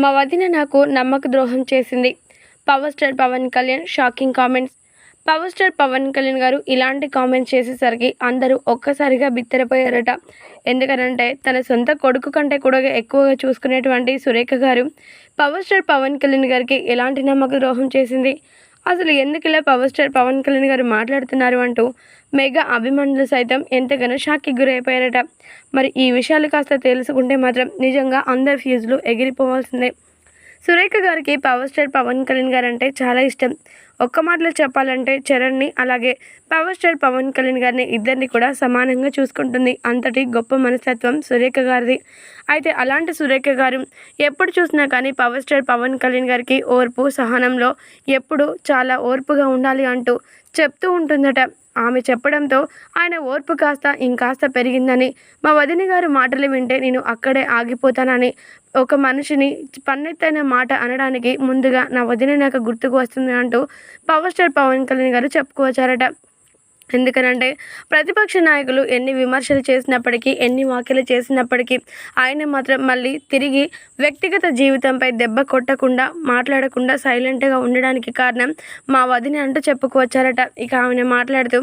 మా వదిన నాకు నమ్మక ద్రోహం చేసింది. Power star Pawan Kalyan shocking comments. Power star Pawan Kalyan గారు ఇలాంటి కామెంట్స్ చేసేసరికి అందరూ ఒక్కసారిగా బిత్తరపోయారట. ఎందుకనంటే తన సొంత కొడుకు కంటే కూడా ఎక్కువగా చూసుకునేటువంటి సురేఖ గారు పవర్ స్టార్ పవన్ కళ్యాణ్ గారికి ఎలాంటి నమ్మక ద్రోహం చేసింది, అసలు ఎందుకు ఇలా పవర్ స్టార్ పవన్ కళ్యాణ్ గారు మాట్లాడుతున్నారు అంటూ మెగా అభిమానులు సైతం ఎంతగానో షాక్కి గురైపోయారట. మరి ఈ విషయాలు కాస్త తెలుసుకుంటే మాత్రం నిజంగా అందరి ఫ్యూజులు ఎగిరిపోవాల్సిందే. సురేఖ గారికి పవర్ స్టార్ పవన్ కళ్యాణ్ గారు అంటే చాలా ఇష్టం. ఒక్క మాటలో చెప్పాలంటే చరణ్ని అలాగే పవర్ స్టార్ పవన్ కళ్యాణ్ గారిని ఇద్దరిని కూడా సమానంగా చూసుకుంటుంది. అంతటి గొప్ప మనస్తత్వం సురేఖ గారిది. అయితే అలాంటి సురేఖ గారు ఎప్పుడు చూసినా కానీ పవర్ స్టార్ పవన్ కళ్యాణ్ గారికి ఓర్పు సహనంలో ఎప్పుడు చాలా ఓర్పుగా ఉండాలి అంటూ చెప్తూ ఉంటుందట. ఆమె చెప్పడంతో ఆయన ఓర్పు కాస్త ఇంకాస్త పెరిగిందని, మా వదిన గారు మాటలు వింటే నేను అక్కడే ఆగిపోతానని, ఒక మనిషిని పన్నెత్తైన మాట అనడానికి ముందుగా నా వదిన నాకు గుర్తుకు వస్తుంది అంటూ పవర్ స్టార్ పవన్ కళ్యాణ్ గారు చెప్పుకోవచ్చారట. ఎందుకనంటే ప్రతిపక్ష నాయకులు ఎన్ని విమర్శలు చేసినప్పటికీ, ఎన్ని వ్యాఖ్యలు చేసినప్పటికీ ఆయన మాత్రం మళ్ళీ తిరిగి వ్యక్తిగత జీవితంపై దెబ్బ కొట్టకుండా, మాట్లాడకుండా సైలెంట్గా ఉండడానికి కారణం మా వదిన అంటూ చెప్పుకోవచ్చారట. ఇక ఆమె మాట్లాడుతూ,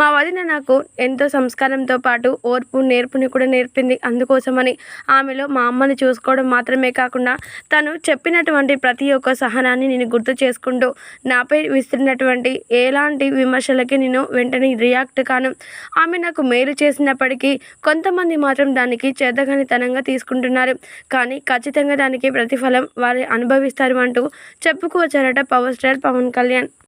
మా వదిన నాకు ఎంతో సంస్కారంతో పాటు ఓర్పు నేర్పుని కూడా నేర్పింది. అందుకోసమని ఆమెలో మా అమ్మని చూసుకోవడం మాత్రమే కాకుండా తను చెప్పినటువంటి ప్రతి ఒక్క సహనాన్ని నేను గుర్తు చేసుకుంటూ నాపై విసిరినటువంటి ఎలాంటి విమర్శలకి నేను వెంటనే రియాక్ట్ కాను. ఆమె నాకు మేలు చేసినప్పటికీ కొంతమంది మాత్రం దానికి చేతగానితనంగా తీసుకుంటున్నారు. కానీ ఖచ్చితంగా దానికి ప్రతిఫలం వారు అనుభవిస్తారు అంటూ చెప్పుకోవచ్చారట పవర్ స్టార్ పవన్ కళ్యాణ్.